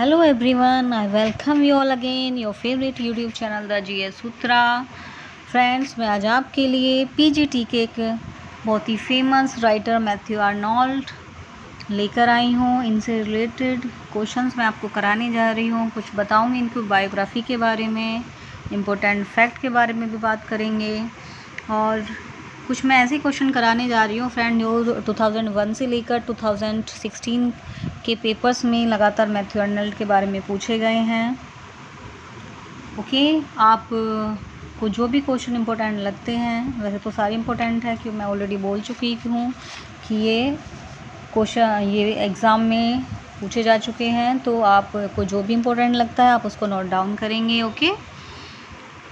Hello everyone, I welcome you all again your favorite YouTube channel the GS Sutra. Friends, मैं आज आपके लिए PGT के एक बहुत ही फेमस राइटर मैथ्यू आर्नोल्ड लेकर आई हूँ। इनसे रिलेटेड क्वेश्चंस मैं आपको कराने जा रही हूँ। कुछ बताऊँगी इनकी बायोग्राफी के बारे में, इम्पोर्टेंट फैक्ट के बारे में भी बात करेंगे और कुछ मैं ऐसे क्वेश्चन कराने जा रही हूँ फ्रेंड जो 2001 से लेकर 2016 के पेपर्स में लगातार मैथ्यू आर्नोल्ड के बारे में पूछे गए हैं। ओके, आप को जो भी क्वेश्चन इम्पोर्टेंट लगते हैं, वैसे तो सारे इम्पोर्टेंट है क्योंकि मैं ऑलरेडी बोल चुकी हूँ कि ये क्वेश्चन ये एग्ज़ाम में पूछे जा चुके हैं, तो आपको जो भी इम्पोर्टेंट लगता है आप उसको नोट डाउन करेंगे। ओके,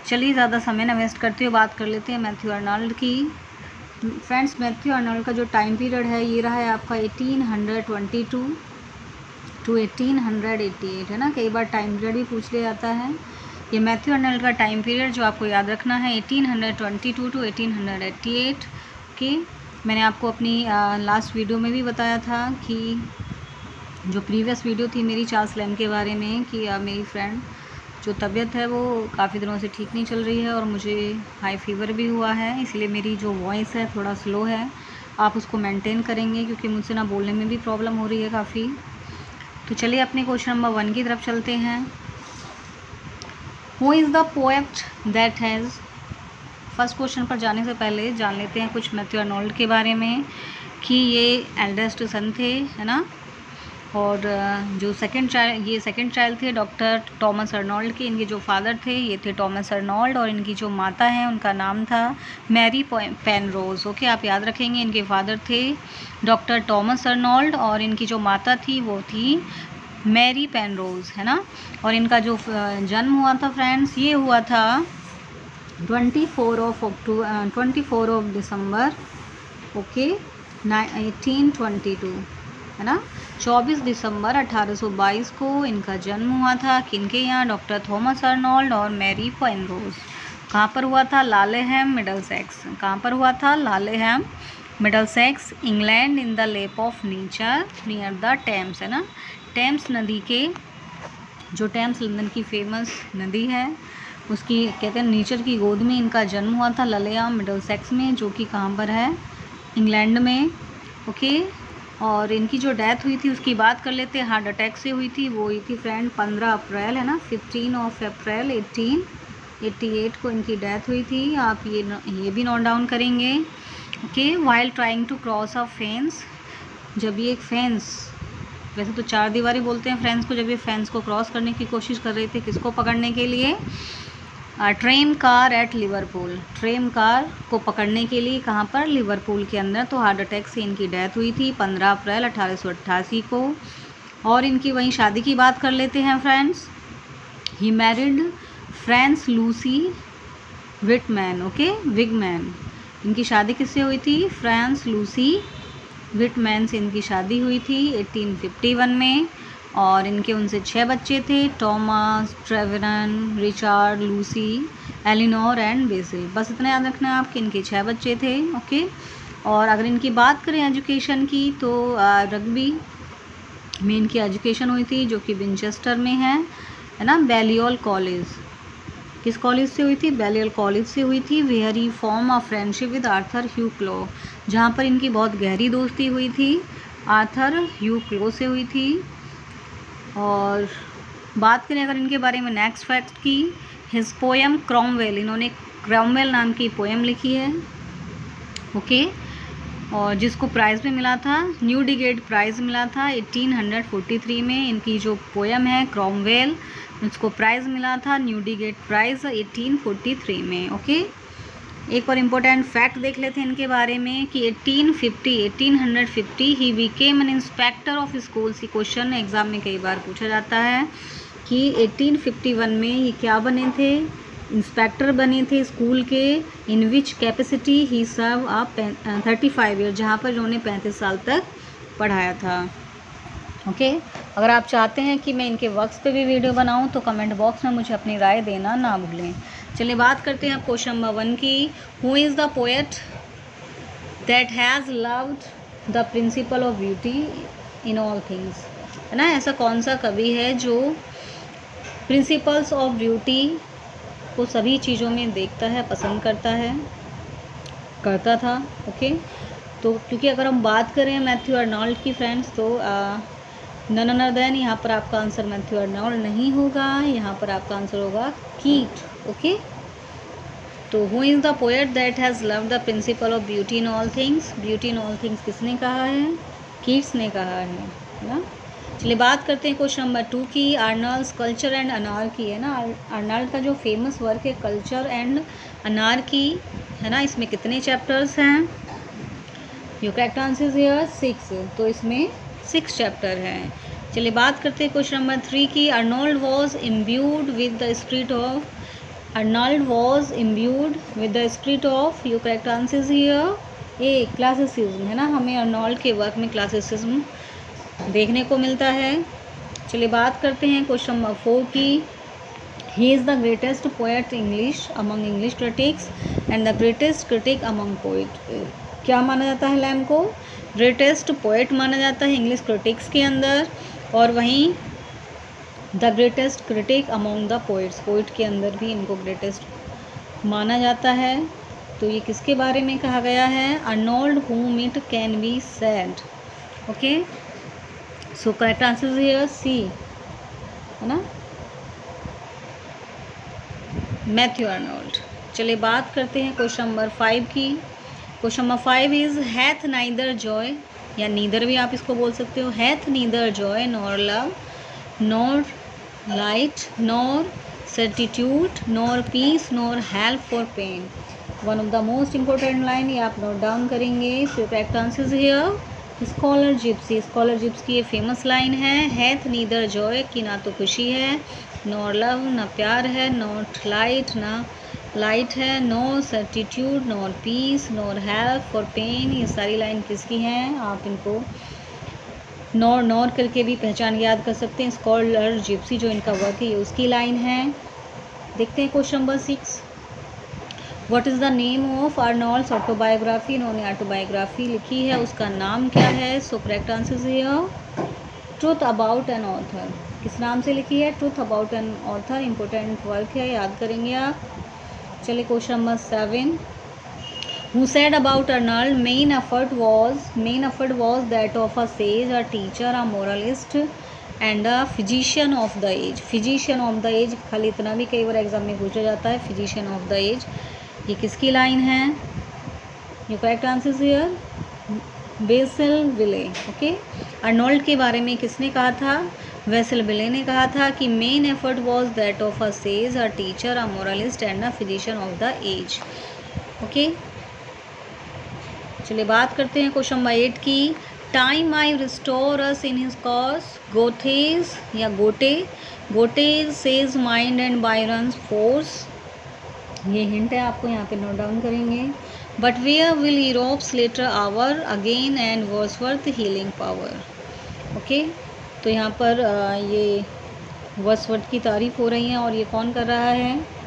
चलिए ज़्यादा समय न वेस्ट करते हुए बात कर लेते हैं मैथ्यू आर्नोल्ड की। फ्रेंड्स, मैथ्यू आर्नोल्ड का जो टाइम पीरियड है ये रहा है आपका 1822 टू 1888 है ना। कई बार टाइम पीरियड भी पूछ लिया जाता है। ये मैथ्यू आर्नोल्ड का टाइम पीरियड जो आपको याद रखना है 1822 टू 1888 के। मैंने आपको अपनी लास्ट वीडियो में भी बताया था कि जो प्रीवियस वीडियो थी मेरी चार्ल्स लैम्ब के बारे में कि मेरी फ्रेंड जो तबीयत है वो काफ़ी दिनों से ठीक नहीं चल रही है और मुझे हाई फीवर भी हुआ है, इसलिए मेरी जो वॉइस है थोड़ा स्लो है। आप उसको मेंटेन करेंगे क्योंकि मुझसे ना बोलने में भी प्रॉब्लम हो रही है काफ़ी। तो चलिए अपने क्वेश्चन नंबर 1 की तरफ चलते हैं। Who is the poet that has, first question पर जाने से पहले जान लेते हैं कुछ मैथ्यू आर्नोल्ड के बारे में कि ये एल्डेस्ट सन थे, है ना। और जो सेकंड चाइल्ड थे डॉक्टर थॉमस आर्नोल्ड के। इनके जो फादर थे ये थे थॉमस आर्नोल्ड और इनकी जो माता है उनका नाम था मैरी पेनरोज। ओके, आप याद रखेंगे इनके फादर थे डॉक्टर थॉमस आर्नोल्ड और इनकी जो माता थी वो थी मैरी पेनरोज, है ना। और इनका जो जन्म हुआ था फ्रेंड्स ये हुआ था 24 ऑफ दिसंबर, ओके, 1822, है ना। 24 दिसंबर 1822 को इनका जन्म हुआ था। किनके यहाँ? डॉक्टर थॉमस आर्नोल्ड और मैरी पेनरोज। कहाँ पर हुआ था? Laleham, Middlesex. कहाँ पर हुआ था? Laleham, Middlesex, England, in the lap of nature near the Thames, है ना। टेम्स नदी के, जो टेम्स लंदन की फेमस नदी है उसकी कहते हैं नेचर की गोद में इनका जन्म हुआ था लालेहम, मिडलसेक्स में, जो कि कहाँ पर है? इंग्लैंड में। ओके, और इनकी जो डेथ हुई थी उसकी बात कर लेते हैं। हार्ट अटैक से हुई थी, वो हुई थी फ्रेंड 15 अप्रैल, है ना। 15 अप्रैल 1888 को इनकी डेथ हुई थी। आप ये भी नोट डाउन करेंगे। Okay, while trying to cross a fence, जब ये एक फेंस, वैसे तो 4 दीवारी बोलते हैं फ्रेंड्स को, जब ये फेंस को क्रॉस करने की कोशिश कर रहे थे, किसको पकड़ने के लिए? ट्रेम कार एट लिवरपूल, ट्रेम कार को पकड़ने के लिए कहाँ पर? लिवरपूल के अंदर। तो हार्ट अटैक से इनकी डेथ हुई थी 15 अप्रैल 1888 को। और इनकी वहीं शादी की बात कर लेते हैं friends. He married Frances Lucy Wightman, okay, Wigman. इनकी शादी किससे हुई थी? फ्रांस लूसी विटमैन से इनकी शादी हुई थी 1851 में। और इनके उनसे 6 बच्चे थे, Thomas, Trevenen, Richard, Lucy, Eleanor and Basil. बस इतना याद रखना है आप कि इनके 6 बच्चे थे। ओके, और अगर इनकी बात करें एजुकेशन की तो रग्बी में इनकी एजुकेशन हुई थी जो कि विंचेस्टर में है ना। बैलियोल कॉलेज, किस कॉलेज से हुई थी? बैलियोल कॉलेज से हुई थी। Where he form a friendship with Arthur Hugh Clough, जहाँ पर इनकी बहुत गहरी दोस्ती हुई थी आर्थर ह्यू क्लो से हुई थी। और बात करें अगर इनके बारे में नेक्स्ट फैक्ट की, हिज पोएम क्रॉमवेल, इन्होंने क्रॉमवेल नाम की पोएम लिखी है। ओके, और जिसको प्राइज़ भी मिला था, न्यूडिगेट प्राइज़ मिला था 1843 में। इनकी जो पोएम है क्रॉमवेल, उसको प्राइज़ मिला था न्यूडिगेट प्राइज़ 1843 में। ओके, एक और इम्पोर्टेंट फैक्ट देख लेते हैं इनके बारे में कि 1850 he became an inspector of schools. ये क्वेश्चन एग्ज़ाम में कई बार पूछा जाता है कि 1851 में ये क्या बने थे? इंस्पेक्टर बने थे स्कूल के। इन विच कैपेसिटी ही सर्व अ 35 ईयर, जहाँ पर इन्होंने 35 साल तक पढ़ाया था। ओके, अगर आप चाहते हैं कि मैं इनके वर्क्स पे भी वीडियो बनाऊं तो कमेंट बॉक्स में मुझे अपनी राय देना ना भूलें। चलिए बात करते हैं क्वेश्चन नंबर 1 की। Who is the poet that has loved the principle of beauty in all things. है ना। ऐसा कौन सा कवि है जो प्रिंसिपल्स ऑफ ब्यूटी को सभी चीज़ों में देखता है, पसंद करता था। ओके, तो क्योंकि अगर हम बात करें मैथ्यू अर्नोल्ड की फ्रेंड्स, तो नन अदर देन, यहाँ पर आपका आंसर मैथ्यू अर्नोल्ड नहीं होगा, यहाँ पर आपका आंसर होगा कीट। ओके, तो who is the poet that has loved the principle of beauty in all things? Beauty in all things किसने कहा है? कीट्स ने कहा है ना। चलिए बात करते हैं क्वेश्चन नंबर 2 की, आर्नल्ड्स कल्चर एंड अनार्की, है ना। आर्नल्ड का जो फेमस वर्क है कल्चर एंड अनार्की, है ना, इसमें कितने चैप्टर्स हैं? You correct answer is here 6, तो इसमें 6 चैप्टर हैं। चलिए बात करते हैं क्वेश्चन नंबर 3 की, Arnold was imbued with the spirit of, Arnold was imbued with the spirit of, you correct answer is here A classicism, है ना। हमें अर्नोल्ड के वर्क में क्लासिसिज्म देखने को मिलता है। चलिए बात करते हैं क्वेश्चन नंबर 4 की, he is the greatest poet English among English critics and the greatest critic among poet. क्या माना जाता है लैम को? ग्रेटेस्ट पोएट माना जाता है इंग्लिश क्रिटिक्स के अंदर, और वहीं the greatest critic among the poets, poet के अंदर भी इनको ग्रेटेस्ट माना जाता है। तो ये किसके बारे में कहा गया है? Arnold whom it can be said। Okay, so correct answer here C, है ना, मैथ्यू अर्नोल्ड। चलिए बात करते हैं क्वेश्चन नंबर 5 की। Question number 5 is hath neither joy, या नीदर भी आप इसको बोल सकते हो, hath neither joy nor love nor light nor certitude nor peace nor help for pain. One of the most important line, ये आप नोट डाउन करेंगे। So correct answer is here Scholar Gipsy. Scholar Gips की ये famous line है, hath neither joy, कि ना तो खुशी है, नॉर लव, ना प्यार है, नॉट लाइट, ना लाइट है, no certitude nor peace nor help for pain. ये सारी लाइन किसकी हैं? आप इनको नॉर करके भी पहचान याद कर सकते हैं। स्कॉलर जिप्सी जो इनका वर्क है ये उसकी लाइन है। देखते हैं question number 6, what is the name of Arnold's autobiography? इन्होंने ऑटोबायोग्राफी लिखी है, उसका नाम क्या है? So correct answer is here truth about an author. किस नाम से लिखी है? Truth about an author, important work है, याद करेंगे आप। चलिए question number 7, who said about Arnold main effort was that of a sage, a teacher, a moralist and a physician of the age। physician of the age, खाली इतना भी कई बार exam में पूछा जाता है, physician of the age, ये किसकी लाइन है? You correct answer here Basil Willey. Okay, Arnold के बारे में किसने कहा था? वेसल विले ने कहा था कि main effort was that of a sage, a teacher, a moralist and a physician of the age. Okay, चलिए बात करते हैं क्वेश्चन नंबर 8 की, time I restore us in his cause, Goethe's या Goethe's sage mind and Byron's force. ये hint है, आपको यहाँ पे नोट डाउन करेंगे। But where will Europe's latter hour again and Wordsworth's healing power. Okay, तो यहाँ पर ये वर्सवर्थ की तारीफ हो रही है, और ये कौन कर रहा है?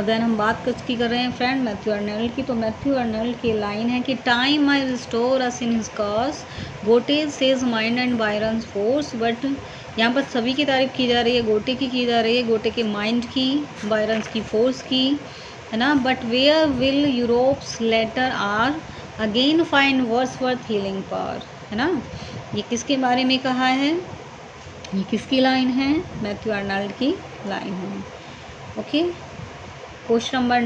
देन हम बात किसकी कर रहे हैं फ्रेंड? मैथ्यू अर्नोल्ड की। तो मैथ्यू अर्नोल्ड की लाइन है कि time I restore us in his cause, Goethe's sage mind and Byron's force. But यहाँ पर सभी की तारीफ की जा रही है, गोटे की जा रही है, गोटे के माइंड की, बायरन्स की फोर्स की, है ना। But where will Europe's latter hour again find Wordsworth healing power, है ना। ये किसके बारे में कहा है? ये किसकी लाइन है? मैथ्यू अर्नोल्ड की लाइन है। ओके, क्वेश्चन नंबर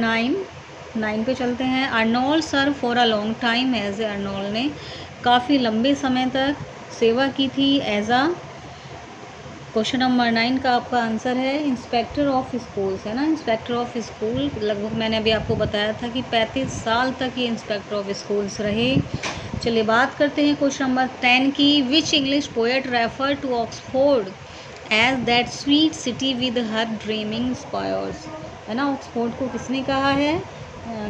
9 पे चलते हैं। Arnold serve for a long time as a, Arnold ने काफ़ी लंबे समय तक सेवा की थी एज अ। क्वेश्चन नंबर 9 का आपका आंसर है इंस्पेक्टर ऑफ स्कूल्स, है ना। इंस्पेक्टर ऑफ स्कूल, लगभग मैंने अभी आपको बताया था कि 35 साल तक ये इंस्पेक्टर ऑफ स्कूल्स रहे। चलिए बात करते हैं क्वेश्चन नंबर 10 की, which English poet refer to Oxford as that sweet city with her dreaming spires, है ना। ऑक्सफोर्ड को किसने कहा है?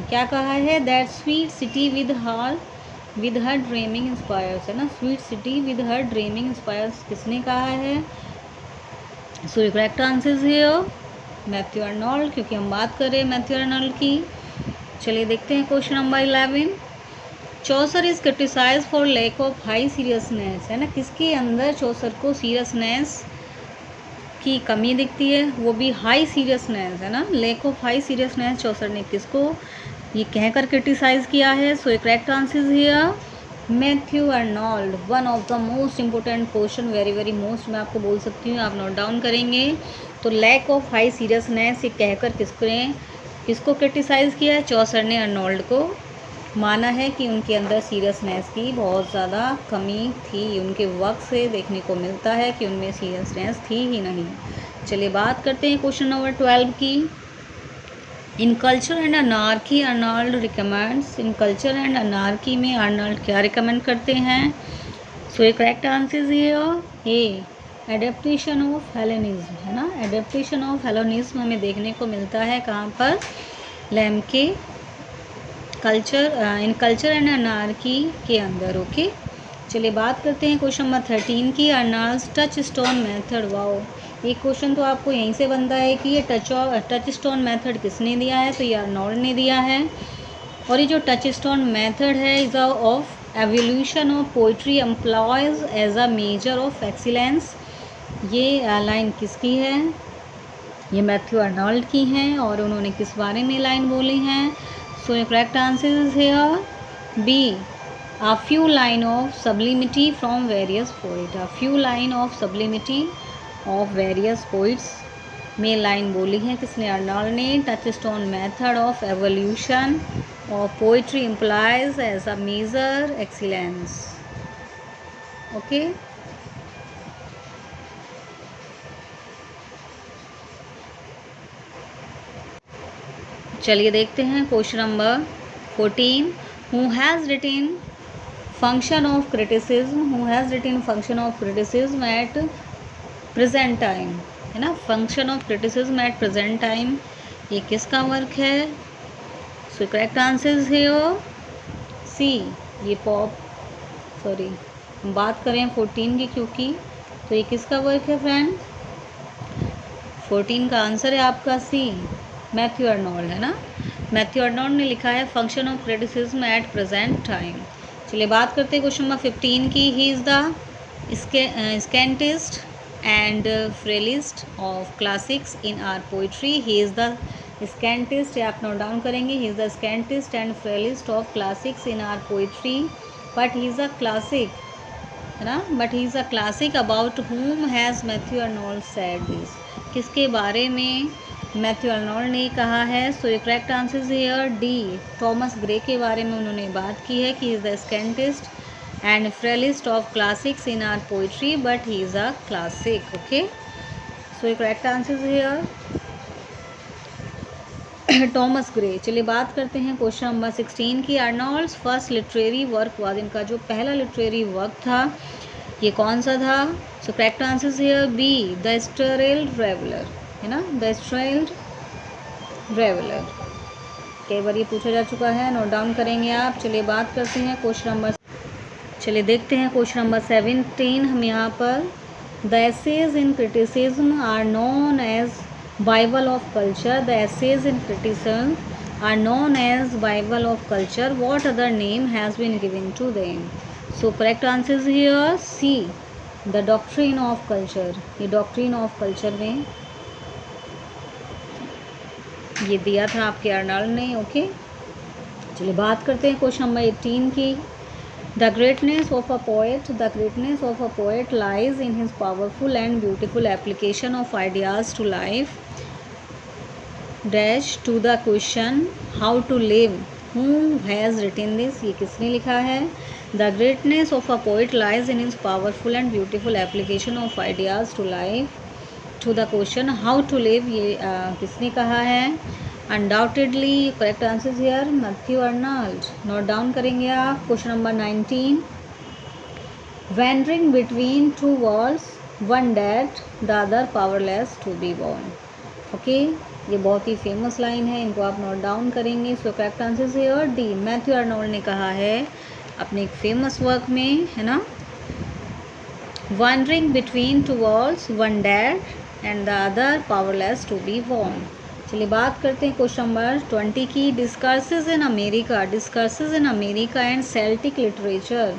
क्या कहा है? That sweet city with her dreaming inspires, है ना। Sweet city with her dreaming inspires किसने कहा है? So correct answer is here Matthew Arnold, क्योंकि हम बात कर रहे हैं मैथ्यू अर्नोल्ड की। चलिए देखते हैं question number 11, Chaucer is criticise for lack of high seriousness, है ना, किसके अंदर चौसर को सीरियसनेस की कमी दिखती है, वो भी हाई सीरियसनेस, है ना, लैक ऑफ हाई सीरियसनेस चौसर ने किसको ये कहकर क्रिटिसाइज़ किया है। So correct answer is here Matthew Arnold. One of the most important question, very very most मैं आपको बोल सकती हूँ, आप नोट डाउन करेंगे। तो लैक ऑफ हाई सीरियसनेस ये कहकर किसको क्रिटिसाइज़ किया है, चौसर ने अर्नोल्ड को माना है कि उनके अंदर सीरियसनेस की बहुत ज़्यादा कमी थी, उनके वर्क से देखने को मिलता है कि उनमें सीरियसनेस थी ही नहीं। चलिए बात करते हैं क्वेश्चन नंबर 12 की। In culture and anarchy Arnold recommends, in culture and anarchy में अर्नोल्ड क्या रिकमेंड करते हैं। So correct answer here A adaptation of Hellenism, है ना, एडेप्टेशन ऑफ हेलेनिज्म हमें देखने को मिलता है कहाँ पर, लैम के culture in culture and anarchy के अंदर। ओके चलिए बात करते हैं क्वेश्चन नंबर 13 की, अर्नोल्ड्स टच स्टोन मेथड। वाओ, ये क्वेश्चन तो आपको यहीं से बनता है कि ये टच स्टोन मेथड किसने दिया है, तो ये अर्नोल्ड ने दिया है। और ये जो टच स्टोन मेथड है is of evolution of poetry employs as a measure of excellence, ये लाइन किसकी है, ये मैथ्यू अर्नोल्ड की हैं और उन्होंने किस बारे में लाइन बोली हैं। So correct answer is here B a few line of sublimity from various poets, a few line of sublimity of various poets में लाइन बोली है किसने, अर्नोल्ड ने। Touchstone method of evolution of poetry implies as a major excellence. Okay चलिए देखते हैं question number 14। Who has written function of criticism, who has written function of criticism at present time, है ना, function of criticism at present time, ये किसका work है। So correct answer is here C, ये हम बात करें 14 की क्योंकि, तो ये किसका वर्क है फ्रेंड, 14 का आंसर है आपका सी, मैथ्यू अर्नोल्ड, है ना, मैथ्यू अर्नोल्ड ने लिखा है function of criticism at present time. चलिए बात करते हैं क्वेश्चन नंबर 15 की। He is the scantiest and frailest of classics in our poetry, he is the scantiest, आप नोट डाउन करेंगे, he is the scantiest and frailest of classics in our poetry, but he is a classic, है ना, but he is a classic about whom has Matthew Arnold said this, किसके बारे में Matthew Arnold ने कहा है। So correct answer is here D, Thomas Gray के बारे में उन्होंने बात की है कि is the scantiest and frailest of classics in our poetry, but he is a classic. Okay so correct answer is here Thomas Gray. चलिए बात करते हैं क्वेश्चन नंबर 16 की। Arnold's first literary work was, इनका जो पहला लिटरेरी वर्क था ये कौन सा था। So correct answer is here B, the strayed traveller, है ना, द स्ट्रेल्ड ट्रैवलर, कई बार ये पूछा जा चुका है, नोट डाउन करेंगे आप। चलिए बात करते हैं क्वेश्चन नंबर, चलिए देखते हैं क्वेश्चन नंबर 17। हम यहाँ पर the essays in criticism are known as Bible of culture, the essays in criticism are known as Bible of culture, what other name has been given to them. So correct answer is here C, the doctrine of culture, ये doctrine of culture में ये दिया था आपके Arnold ने। Okay चलिए बात करते हैं क्वेश्चन नंबर 18 की। The greatness of a poet, the greatness of a poet lies in his powerful and beautiful application of ideas to life dash to the question how to live, whom has written this, ये किसने लिखा है। The greatness of a poet lies in his powerful and beautiful application of ideas to life to the question how to live, ये किसने कहा है। Undoubtedly correct answer here Matthew Arnold, note down करेंगे आप। Question number 19। Wandering between two worlds, one dead the other powerless to be born. Okay ये बहुत ही famous line है, इनको आप नोट डाउन करेंगे। So correct answer here D, Matthew Arnold ने कहा है अपने एक फेमस वर्क में, है ना, wandering between two worlds, one dead and the other powerless to be born. चलिए बात करते हैं क्वेश्चन नंबर 20 की। Discourses in America and Celtic literature.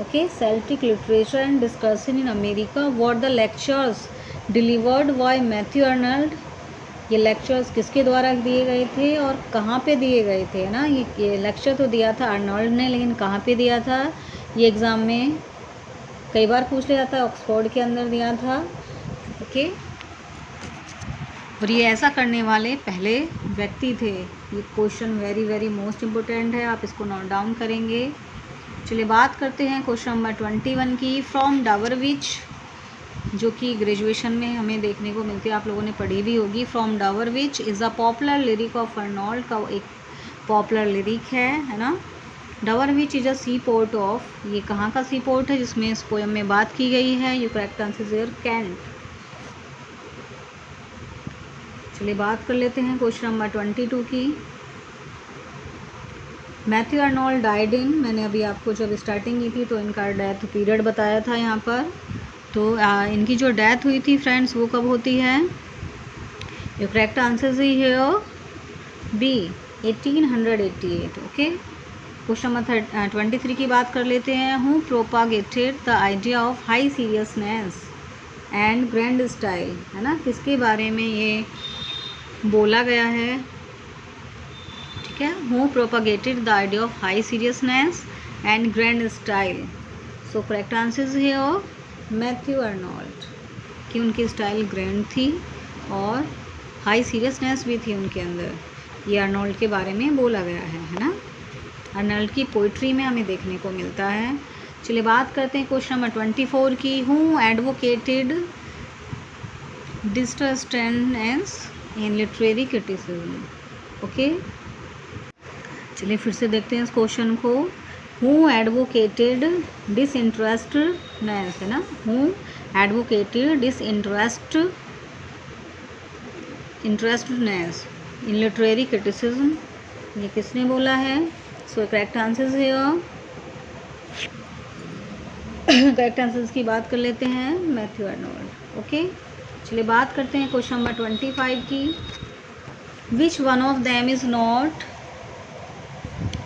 Okay, Celtic literature and discussion in America. What the lectures delivered by Matthew Arnold. ये lectures किसके द्वारा दिए गए थे और कहाँ पे दिए गए थे, है ना। ये लेक्चर तो दिया था अर्नल्ड ने, लेकिन कहाँ पे दिया था, ये एग्ज़ाम में कई बार पूछ लिया था, ऑक्सफोर्ड के अंदर दिया था। ओके, और ये ऐसा करने वाले पहले व्यक्ति थे। ये question very very most important है, आप इसको नोट डाउन करेंगे। चलिए बात करते हैं क्वेश्चन नंबर 21 की। फ्रॉम डावरविच, जो कि ग्रेजुएशन में हमें देखने को मिलती है, आप लोगों ने पढ़ी भी होगी। From Dover Beach is a popular lyric of Arnold का एक पॉपुलर लिरिक है ना। Dover Beach is a sea port of, ये कहाँ का सी पोर्ट है जिसमें इस पोएम में बात की गई है। You correct answer is Kant. चलिए बात कर लेते हैं क्वेश्चन नंबर 22 की। मैथ्यू अर्नोल्ड डाइड इन, मैंने अभी आपको जब स्टार्टिंग की थी तो इनका डेथ पीरियड बताया था यहाँ पर। तो इनकी जो डेथ हुई थी फ्रेंड्स, वो कब होती है। So correct answer is here B, 1888। Okay, question number 23 की बात कर लेते हैं। Who propagated the idea of high seriousness and grand style, है ना, किसके बारे में ये बोला गया है। ठीक है, who propagated the idea of high seriousness and grand style. So correct answer is here Matthew Arnold, कि उनकी स्टाइल ग्रैंड थी और हाई सीरियसनेस भी थी उनके अंदर। ये अर्नोल्ड के बारे में बोला गया है ना। अर्नोल्ड की पोइट्री में हमें देखने को मिलता है। चलिए बात करते हैं क्वेश्चन नंबर 24 की। Who advocated disinterestedness in literary criticism. Okay, चलिए फिर से देखते हैं इस क्वेश्चन को। हु एडवोकेटेड डिसइंटरेस्टेडनेस, है ना। Who advocated disinterestedness in literary criticism, ये किसने बोला है। सो करेक्ट आंसर है, करेक्ट आंसर्स की बात कर लेते हैं मैथ्यू अर्नोल्ड। ओके, चलिए बात करते हैं क्वेश्चन नंबर 25 की। Which one of them is not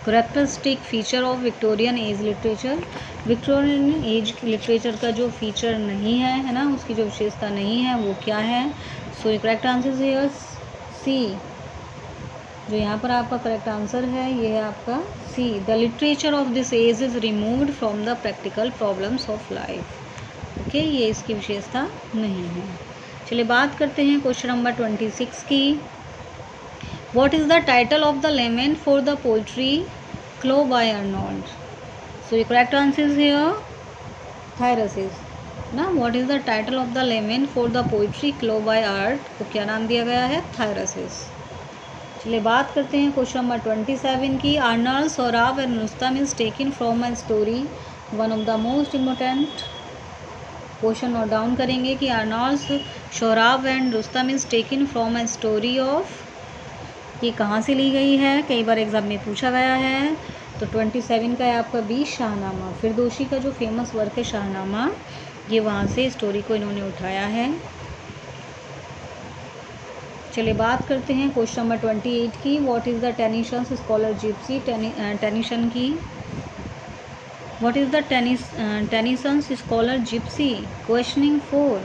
characteristic feature of Victorian age literature. Victorian age literature का जो फीचर नहीं है ना, उसकी जो विशेषता नहीं है वो क्या है। सो करेक्ट आंसर है सी, जो यहाँ पर आपका करेक्ट आंसर है ये है आपका C. The literature of this age is removed from the practical problems of life. Okay, ये इसकी विशेषता नहीं है। चलिए बात करते हैं क्वेश्चन नंबर 26 की। What is the title of the lament for the poetry Clo by Arnold? So the correct answer is here Thyrsis। ना, what is the title of the lament for the poetry Clo by Art को क्या नाम दिया गया है, Thyrsis। चलिए बात करते हैं क्वेश्चन नंबर 27 की। Arnold, Sohrab and Rustam is taken from a story, one of the most important। Question note down करेंगे कि Arnold, Sohrab and Rustam is taken from a story of, ये कहाँ से ली गई है, कई बार एग्जाम में पूछा गया है। तो 27 का है आपका बी, शाहनामा। फिरदौसी का जो फेमस वर्क है शाहनामा, ये वहाँ से स्टोरी को इन्होंने उठाया है। चलिए बात करते हैं क्वेश्चन नंबर 28 की। What is the Tennyson's Scholar Gipsy. Tennyson की what is the Tennyson's Scholar Gipsy, questioning 4।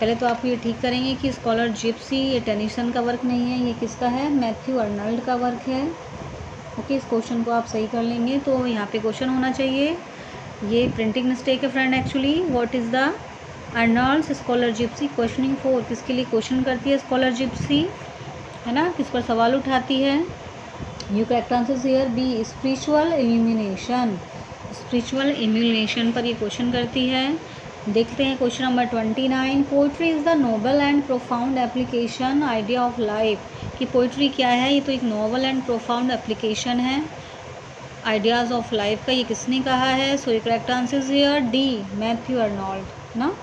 पहले तो आप ये ठीक करेंगे कि स्कॉलर जिप्सी ये टेनिसन का वर्क नहीं है, ये किसका है, मैथ्यू अर्नल्ड का वर्क है। ओके, इस क्वेश्चन को आप सही कर लेंगे तो यहाँ पे क्वेश्चन होना चाहिए। ये प्रिंटिंग मिस्टेक है friend actually. What is the Arnold's Scholar Gipsy, questioning 4, किसके लिए क्वेश्चन करती है स्कॉलर जिप्सी, है ना, किस पर सवाल उठाती है। You correct answer here B, spiritual illumination. Spiritual illumination पर ये क्वेश्चन करती है। देखते हैं question number 29। Poetry is the noble and profound application idea of life, कि पोइट्री क्या है, ये तो एक नोबल एंड प्रोफाउंड एप्लीकेशन है आइडियाज़ ऑफ लाइफ का, ये किसने कहा है। So correct answer here D, Matthew Arnold ना।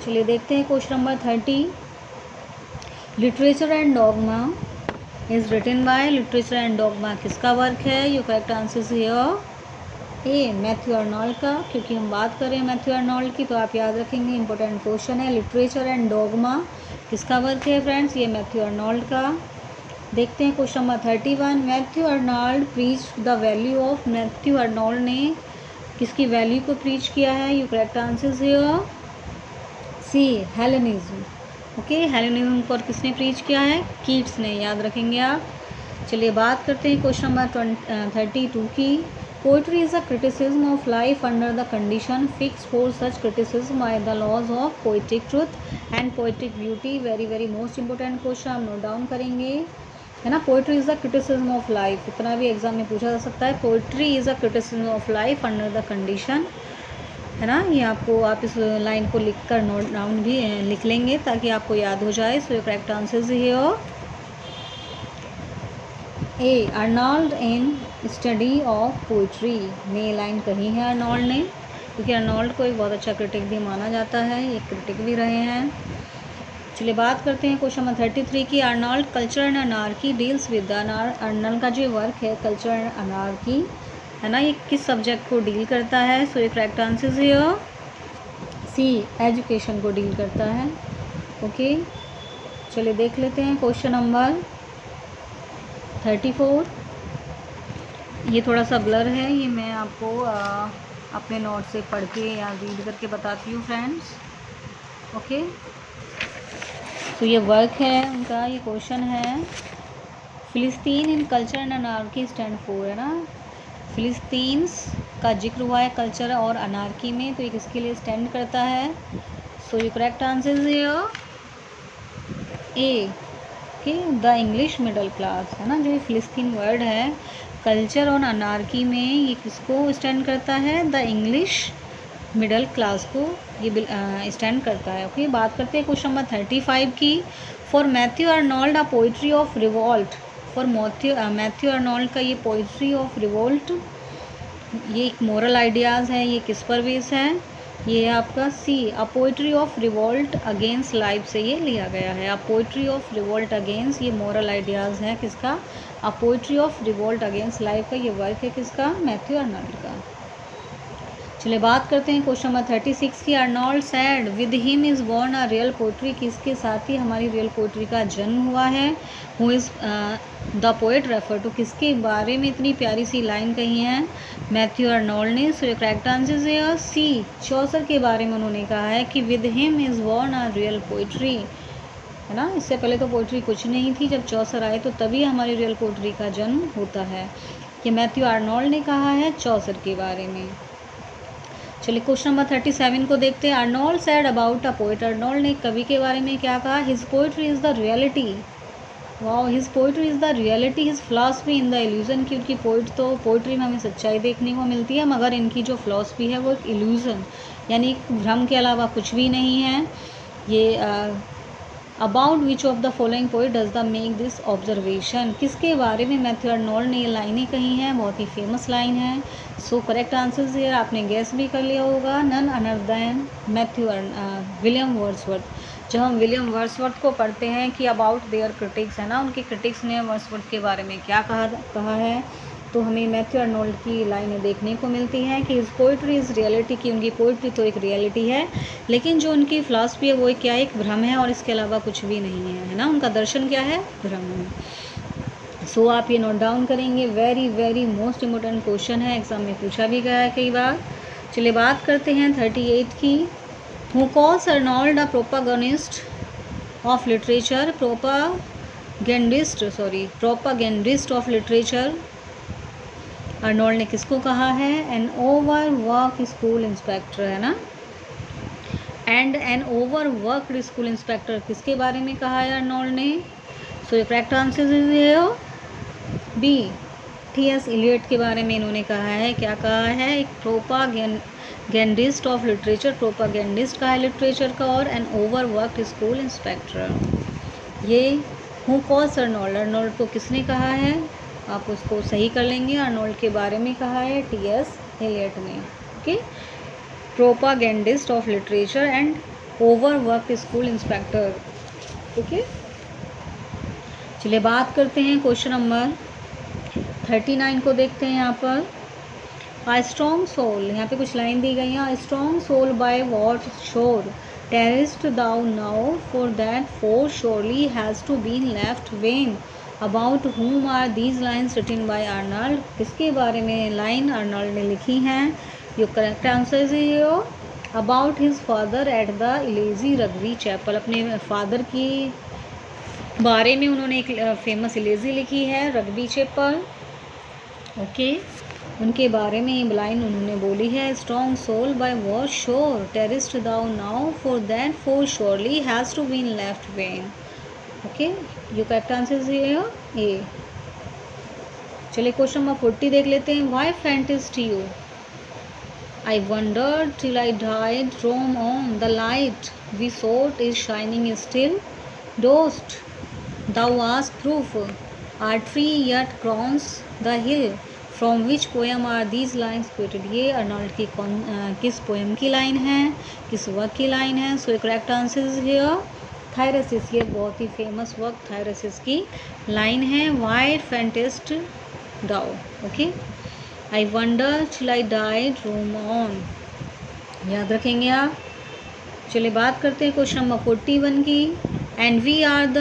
चलिए देखते हैं question number 30। Literature and dogma is written by, literature and dogma किसका वर्क है। You correct answer here A, Matthew Arnold का। क्योंकि हम बात कर रहे हैं मैथ्यू अर्नोल्ड की तो आप याद रखेंगे, इंपॉर्टेंट क्वेश्चन है। लिटरेचर एंड डॉगमा किसका वर्क है फ्रेंड्स? ये मैथ्यू अर्नोल्ड का। देखते हैं question number 31। Matthew Arnold preach the value of. Matthew Arnold ने किसकी वैल्यू को प्रीच किया है? You correct answer here C, Hellenism. Okay, Hellenism पर किसने प्रीच किया है? कीट्स ने, याद रखेंगे आप। चलिए बात करते हैं क्वेश्चन नंबर 32 की। Poetry is a criticism of life under the condition fix for such criticism by the laws of poetic truth and poetic beauty. Very very most important question, हम नोट डाउन करेंगे, है ना। Poetry is the criticism of life, इतना भी exam में पूछा जा सकता है। Poetry is a criticism of life under the condition, है ना। ये आपको, आप इस लाइन को लिख कर नोट डाउन भी लिख लेंगे ताकि आपको याद हो जाए। सो correct answer here A, Arnold in study of poetry ने लाइन कही है अर्नोल्ड ने, क्योंकि अर्नोल्ड को एक बहुत अच्छा क्रिटिक भी माना जाता है, ये क्रिटिक भी रहे हैं। चलिए बात करते हैं क्वेश्चन नंबर 33 की। Arnold culture and anarchy deals with the. Arnold का जो वर्क है कल्चर एंड अनार्की, है ना, ये किस सब्जेक्ट को डील करता है? सो ये correct answer here C, education को डील करता है। ओके, चलिए देख लेते हैं क्वेश्चन नंबर 34। ये थोड़ा सा ब्लर है, ये मैं आपको अपने नोट से पढ़ के या रीड करके बताती हूँ फ्रेंड्स। ओके, तो ये वर्क है उनका, ये क्वेश्चन है फिलिस्तीन in culture and anarchy stand for, है ना। फिलिस्तीन्स का जिक्र हुआ है कल्चर और अनार्की में, तो ये किसके लिए स्टैंड करता है? सो ये करेक्ट आंसर हियर ए, कि द इंग्लिश मिडिल क्लास, है ना। जो ये फिलिस्तीन वर्ड है कल्चर और अनार्की में, ये किसको स्टैंड करता है? द इंग्लिश मिडिल क्लास को ये स्टैंड करता है। ओके, बात करते हैं क्वेश्चन नंबर 35 की। For Matthew Arnold a poetry of revolt. For Matthew Arnold का ये पोइट्री ऑफ रिवोल्ट, ये एक मोरल आइडियाज़ है, ये किस पर बेस है? ये आपका C, a poetry of revolt against life से ये लिया गया है। A poetry of revolt against, ये मोरल आइडियाज़ है किसका? A poetry of revolt against life का ये वर्क है किसका? मैथ्यू अर्नोल्ड का। चलिए बात करते हैं क्वेश्चन नंबर 36 की। Arnold sad with him is born a real poetry. किसके साथ ही हमारी रियल पोइट्री का जन्म हुआ है? Who is the poet refer to, किसके बारे में इतनी प्यारी सी लाइन कही है मैथ्यू अर्नोल्ड ने? सो करेक्ट आंसर है सी, चौसर के बारे में उन्होंने कहा है कि with him is born a real poetry, है ना। इससे पहले तो पोइट्री कुछ नहीं थी, जब चौसर आए तो तभी हमारी रियल पोइट्री का जन्म होता है। ये मैथ्यू अर्नोल्ड ने कहा है चौसर के बारे में। चलिए क्वेश्चन नंबर 37 को देखते हैं। Arnold said about a poet. Arnold ने कवि के बारे में क्या कहा? His poetry is the reality. Wow, his poetry is the reality, his philosophy in the illusion. क्योंकि पोइट्री में हमें सच्चाई देखने को मिलती है, मगर इनकी जो फिलॉसफी है वो एक इल्यूजन, यानी भ्रम के अलावा कुछ भी नहीं है। ये about which of the following poet does the make this observation. किसके बारे में मैथ्यू अर्नोल्ड ने ये लाइनें कही हैं? बहुत ही फेमस लाइन है। सो करेक्ट आंसर हियर, आपने गेस भी कर लिया होगा, none other than William Wordsworth. जब हम विलियम वर्ड्सवर्थ को पढ़ते हैं कि अबाउट देयर क्रिटिक्स, है ना, उनके क्रिटिक्स ने वर्ड्सवर्थ के बारे में क्या कहा है, तो हमें मैथ्यू अर्नोल्ड की लाइनें देखने को मिलती हैं कि इस पोइट्री इज़ रियलिटी, की उनकी पोइट्री तो एक रियलिटी है, लेकिन जो उनकी फ़िलासफ़ी है वो क्या, एक भ्रम है और इसके अलावा कुछ भी नहीं है, है ना। उनका दर्शन क्या है? भ्रम है। सो आप ये नोट डाउन करेंगे, very very most important question है, एग्ज़ाम में पूछा भी गया है कई बार। चलिए बात करते हैं 38 की। Who calls Arnold a propagandist of literature. Propagandist of literature Arnold ने किसको कहा है? An overwork school inspector, है ना। And an overworked school inspector किसके बारे में कहा है अर्नोल्ड ने? सो ये correct answer is B, T.S. Eliot के बारे में इन्होंने कहा है। क्या कहा है? एक प्रोपागेंडिस्ट ऑफ लिटरेचर, प्रोपागेंडिस्ट का है लिटरेचर का, और an overworked school inspector. ये हु कॉल्स अर्नोल्ड, अर्नोल्ड को किसने कहा है? आप उसको सही कर लेंगे, अर्नोल्ड के बारे में कहा है T.S. इलियट ने। Okay, propagandist of literature and overworked school inspector. Okay, चलिए बात करते हैं क्वेश्चन नंबर 39 को देखते हैं। यहाँ पर आ स्ट्रॉन्ग सोल, यहाँ पे कुछ लाइन दी गई हैं। O strong soul by what shore tarriest thou now for that four surely has to be left vain. About whom are these lines written by Arnold, किसके बारे में लाइन आर्नल्ड ने लिखी हैं? Your correct answer is about his father at the elegy Rugby Chapel. अपने father की बारे में उन्होंने एक फेमस इलेजी लिखी है रग्बी चैपल। ओके, उनके बारे में ये लाइन उन्होंने बोली है। Strong soul by was shore tarriest thou now for that four surely has to been left vain. Okay, so correct answer is A. चलिए क्वेश्चन नंबर 40 देख लेते हैं। Why faintest you I wondered till I died, roam on, the light we sought is shining still. Dost thou ask proof, our tree yet crowns the hill. From which poem are these lines quoted? ये Arnold की किस poem की line है, किस work की line है? So correct answer is here Thyrsis. ये बहुत ही फेमस वर्क थायरसिस की लाइन है। Why faintest thou. Okay, I wonder till I died, roam on, याद रखेंगे आप। चलिए बात करते हैं क्वेश्चन नंबर 41 की। And we are the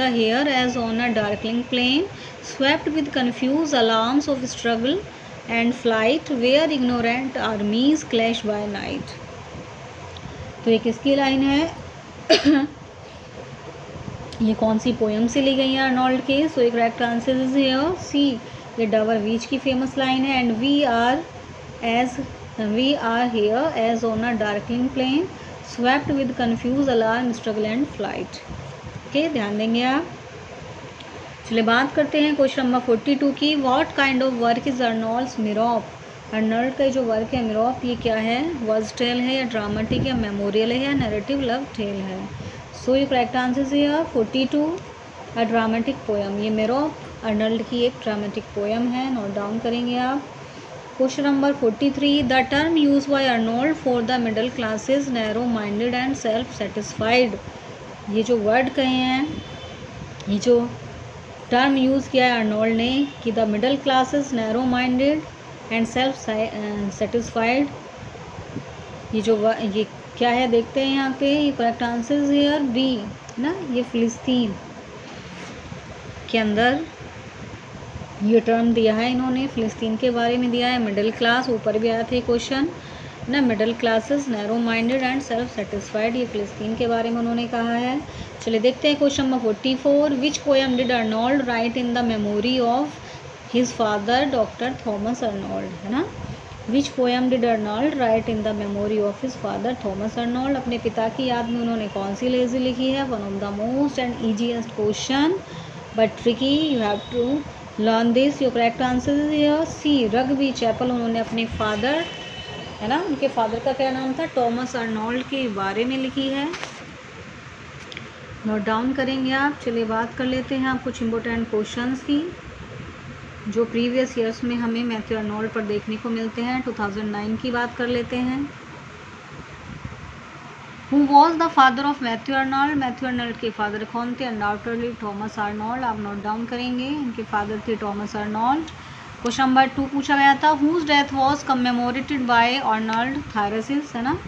here as on a darkling plain swept with confuse alarms of struggle and flight where ignorant armies clash by night. तो ये किसकी लाइन है? ये कौन सी पोएम से ली गई है अर्नल्ड के? सो एक correct answer is here C. ये डवर वीच की फेमस लाइन है। And we are here as on a darkling plain swept with confuse alarm struggle and flight. Okay, ध्यान देंगे आप। चलिए बात करते हैं क्वेश्चन नंबर 42 की। What kind of work is Arnold's Merope? Arnold का जो वर्क है मिरॉप, ये क्या है? वर्स टेल है या ड्रामेटिक या मेमोरियल है या नैरेटिव लव टेल है? सो ये करेक्ट आंसर है 42 अ ड्रामेटिक पोएम। ये मिरॉप अर्नल्ड की एक ड्रामेटिक पोएम है, नोट डाउन करेंगे आप। Question number 43 the term use by Arnold for the middle classes narrow minded and self satisfied. ये जो वर्ड कहे हैं, ये जो टर्म यूज़ किया है अर्नोल्ड ने कि the middle classes narrow minded and self satisfied, ये क्या है देखते हैं यहाँ पे। ये करेक्ट आंसर हियर बी ना। ये फिलिस्तीन के अंदर ये टर्म दिया है इन्होंने, फिलिस्तीन के बारे में दिया है। मिडिल क्लास ऊपर भी आया था क्वेश्चन ना, middle classes narrow minded and self satisfied, ये फिलिस्तीन के बारे में उन्होंने कहा है। चलिए देखते हैं question number 44 which poem did Arnold right in the memory of his father doctor Thomas Arnold, है ना। Which poem did Arnold right in the memory of his father Thomas Arnold, अपने पिता की याद में उन्होंने कौन सी लेज़ी लिखी है? One of the most and easiest question but tricky, you have to learn this. Your correct answer is here C Rugby Chapel. उन्होंने अपने फादर, है ना, उनके फादर का क्या नाम था? टॉमस अर्नोल्ड के बारे में लिखी है, नोट डाउन करेंगे आप। चलिए बात कर लेते हैं आप कुछ इंपॉर्टेंट क्वेश्चंस की जो प्रीवियस ईयर्स में हमें मैथ्यू अर्नोल्ड पर देखने को मिलते हैं। 2009 की बात कर लेते हैं। Who was the father of Matthew Arnold? Matthew Arnold के फादर कौन थे? अनडाउटेडली थॉमस अर्नोल्ड, आप नोट डाउन करेंगे। इनके फादर थे टॉमस अर्नोल्ड। क्वेश्चन नंबर 2 पूछा गया था whose death was commemorated by Arnold Thyrsis, है ना।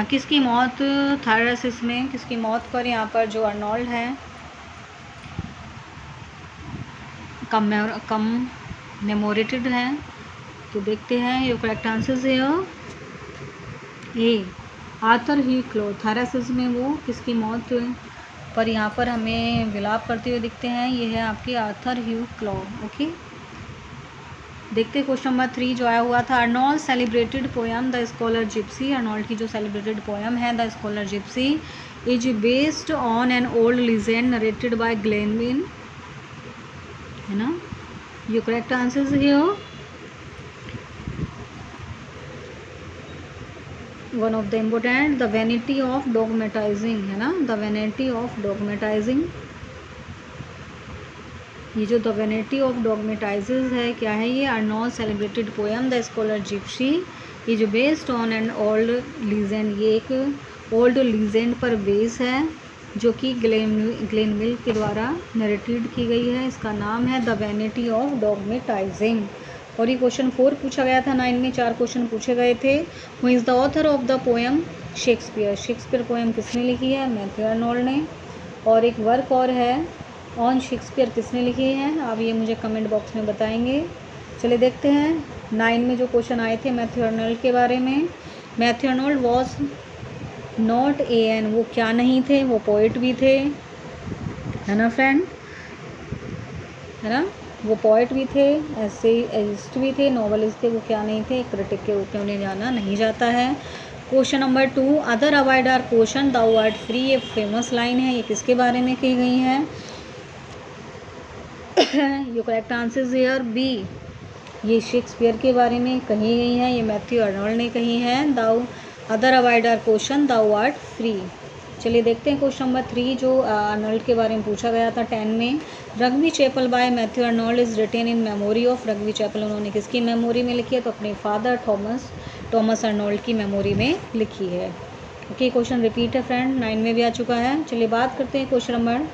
किसकी मौत थायरसिस में, किसकी मौत पर यहाँ पर जो अर्नोल्ड है कमेमोरेटेड है? तो देखते हैं। ये करेक्ट आंसर है ए आर्थर ह्यू क्लो। थायरसिस में वो किसकी मौत पर यहाँ पर हमें विलाप करते हुए दिखते हैं, ये है आपके आर्थर ह्यू क्लो। ओके, देखते क्वेश्चन नंबर 3 जो आया हुआ था। Arnold celebrated poem the Scholar Gipsy, Arnold की जो सेलिब्रेटेड पोएम है the Scholar Gipsy is based on an old legend narrated by Glanvill, है ना। ये correct answer here one of the important the vanity of dogmatizing, है ना, the vanity of डॉगमेटाइजिंग। ये जो द वैनिटी ऑफ डॉगमेटाइजेस है क्या है? ये Arnold celebrated poem the Scholar Gipsy is based on an old legend, ये एक ओल्ड लीजेंड पर बेस है जो कि ग्लेनविल के द्वारा नरेटेड की गई है। इसका नाम है द वैनिटी ऑफ डॉगमेटाइजिंग। और ये क्वेश्चन 4 पूछा गया था 9 में, 4 क्वेश्चन पूछे गए थे। Who is the author of the poem Shakespeare, Shakespeare poem किसने लिखी है, मैथ्यू आर्नोल्ड ने। और एक वर्क और है ऑन शेक्सपियर, किसने लिखी है, आप ये मुझे कमेंट बॉक्स में बताएंगे। चलिए देखते हैं 9 में जो क्वेश्चन आए थे मैथ्यू आर्नोल्ड के बारे में। Matthew Arnold was not an, वो क्या नहीं थे, वो पोइट भी थे, है ना फ्रेंड, है ना, वो पोइट भी थे, एसेइस्ट भी थे, नॉवलिस्ट थे, वो क्या नहीं थे, क्रिटिक के रूप में उन्हें जाना नहीं जाता है। Question number 2, other avoid our question thou art free, ये फेमस लाइन है, ये किसके बारे में कही गई है, so correct answer is here B, ये शेक्सपियर के बारे में कही गई है, ये मैथ्यू आर्नोल्ड ने कही है। Thou other avoid our question thou art free. चलिए देखते हैं क्वेश्चन नंबर 3 जो आर्नोल्ड के बारे में पूछा गया था 10 में। Rugby Chapel by Matthew Arnold is written in memory of, Rugby Chapel उन्होंने किसकी मेमोरी में लिखी है, तो अपने फादर थॉमस आर्नोल्ड की मेमोरी में लिखी है। ओके, क्वेश्चन रिपीट है फ्रेंड, 9 में भी आ चुका है। चलिए बात करते हैं क्वेश्चन नंबर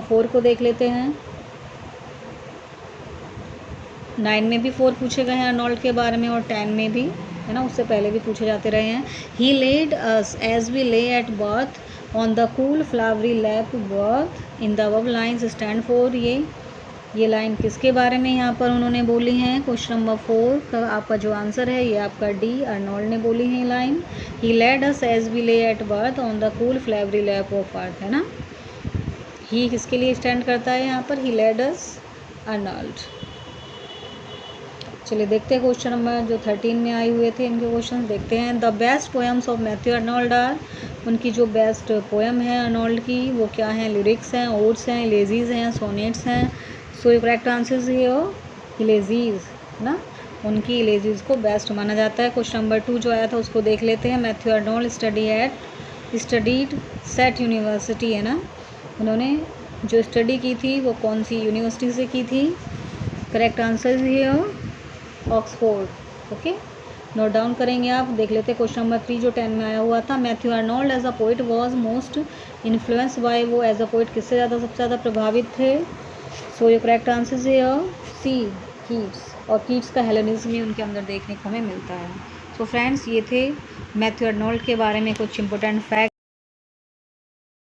4 को देख लेते हैं। 9 में भी 4 पूछे गए हैं आर्नोल्ड के बारे में और 10 में भी, है ना, उससे पहले भी पूछे जाते रहे हैं। ही laid us as we lay at birth on the cool flowery lap birth in the above lines stand for, ये लाइन किसके बारे में यहाँ पर उन्होंने बोली हैं। क्वेश्चन नंबर 4 का आपका जो आंसर है ये आपका डी, आर्नोल्ड ने बोली है line. He laid us as we lay at birth on the cool flowery lap of earth, है ना, ही किसके लिए स्टैंड करता है यहाँ पर, ही लेड अस, आर्नोल्ड। चलिए देखते हैं क्वेश्चन नंबर जो 13 में आए हुए थे इनके क्वेश्चन देखते हैं। The best poems of Matthew Arnold are, उनकी जो बेस्ट पोएम है आर्नोल्ड की वो क्या है, लिरिक्स हैं, ओड्स हैं, इलेजीज हैं, सोनेट्स हैं। सो करेक्ट आंसर ये हो इलेजीज ना, उनकी इलेजीज को बेस्ट माना जाता है। क्वेश्चन नंबर 2 जो आया था उसको देख लेते हैं। Matthew Arnold studied set university, है ना, उन्होंने जो स्टडी की थी वो कौन सी यूनिवर्सिटी से की थी, करेक्ट आंसर ये हो ऑक्सफोर्ड। ओके, नोट डाउन करेंगे आप। देख लेते हैं क्वेश्चन नंबर 3 जो 10 में आया हुआ था। Matthew Arnold as a poet was most influence by, वो एज अ पोइट किससे ज़्यादा सबसे ज़्यादा प्रभावित थे। सो ये करेक्ट आंसर है सी, कीट्स, और कीट्स का हेलेनिज्म भी उनके अंदर देखने को हमें मिलता है। सो फ्रेंड्स ये थे मैथ्यू आर्नोल्ड के बारे में कुछ इंपॉर्टेंट फैक्ट